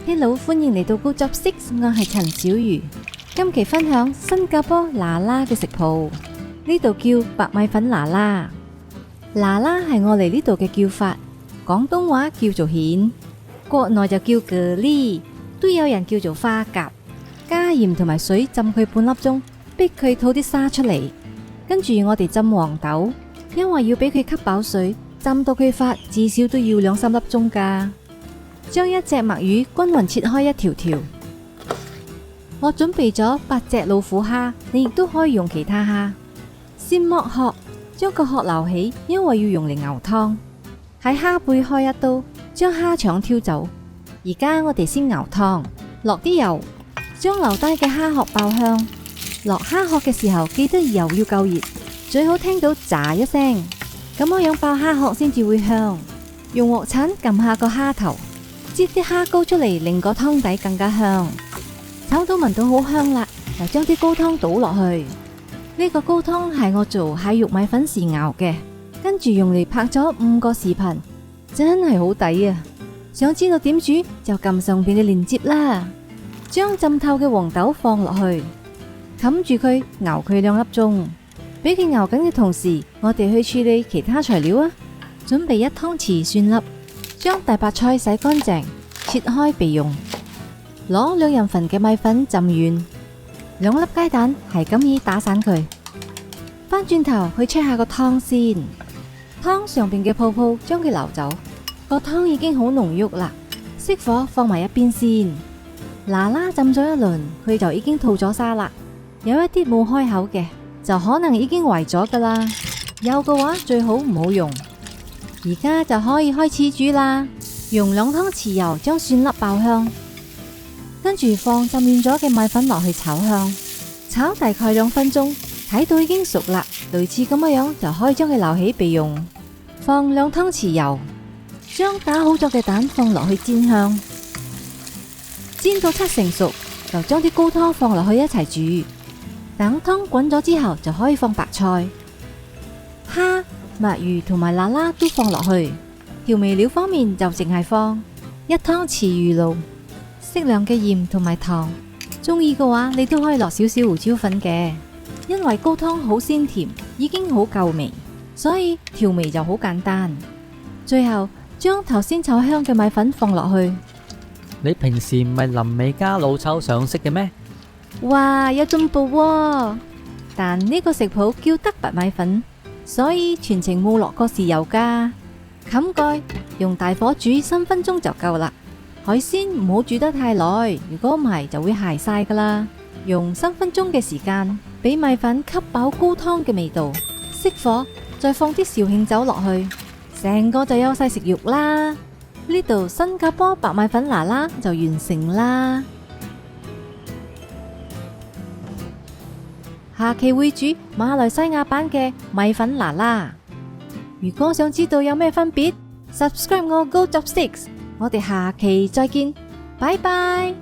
Hello，歡迎嚟到高執識，我係陳小瑜。今期分享新加坡拿拉嘅食譜，呢度叫白米粉拿拉。拿拉係我哋呢度嘅叫法，廣東話叫做蜆，國內就叫蛤蜊，都有人叫做花甲。加鹽同埋水浸佢半粒鐘，逼佢吐啲沙出嚟。跟住我哋浸黃豆，因為要俾佢吸飽水，浸到佢發，至少都要2-3粒鐘噶。將一隻墨魚均勻切開一條條。我準備咗8隻老虎蝦，你亦都可以用其他蝦。先剝殼，將個殼撈起，因為要用嚟熬湯。喺蝦背開一刀，將蝦腸挑走。而家我哋先熬湯，落啲油，將留低嘅蝦殼爆香。落蝦殼嘅時候，記得油要夠熱，最好聽到炸一聲，咁樣爆蝦殼先至會香。用鑊鏟撳下個蝦頭，擠啲蝦膏出嚟，令個湯底更加香。炒到聞到好香啦，就將啲高湯倒落去。呢個高湯係我做蟹肉米粉時熬嘅，跟住用嚟拍咗5個視頻，真係好抵啊！想知道點煮就撳上邊嘅鏈接啦。將浸透嘅黃豆放落去，冚住佢熬佢2粒鐘。俾佢熬緊嘅同時，我哋去處理其他材料啊。準備1湯匙蒜粒，將大白菜洗乾淨，切開備用。攞2人份嘅米粉浸軟，2粒雞蛋係咁意打散佢。翻轉頭去 check 下個湯先，湯上邊嘅泡泡將佢流走，個湯已經好濃郁啦。熄火放埋一邊先。拿拉浸咗一輪，佢就已經吐咗沙啦。有一啲冇開口嘅，就可能已經壞咗噶啦。有嘅話最好唔好用。而家就可以開始煮啦。用2湯匙油將蒜粒爆香，跟住放浸軟咗嘅米粉落去炒香，炒大概2分鐘，睇到已經熟啦，類似咁樣就可以將佢撈起備用。放2湯匙油，將打好咗嘅蛋放落去煎香，煎到7成熟，就將啲高湯放落去一齊煮。等湯滾咗之後，就可以放白菜、蝦、墨魚同埋拿拉都放落去。調味料方面就淨係放1湯匙魚露，適量嘅鹽同埋糖。中意嘅話，你都可以落少少胡椒粉嘅。因為高湯好鮮甜，已經好夠味，所以調味就好簡單。最後將頭先炒香嘅米粉放落去。你平時唔係臨尾加老抽上色嘅咩？哇，有進步喎！但呢個食譜叫得白米粉，所以全程冇落過豉油噶。冚蓋，用大火煮3分鐘就夠啦。海鮮唔好煮得太耐，如果唔係就會鹹晒噶啦。用3分鐘嘅時間，俾米粉吸飽高湯嘅味道。熄火，再放啲紹興酒落去，成個就有晒食欲啦。呢度新加坡白米粉拿拉就完成啦。下期會煮馬來西亞版嘅米粉拿拉。如果想知道有咩分別，subscribe 我高執識，我哋下期再見，拜拜。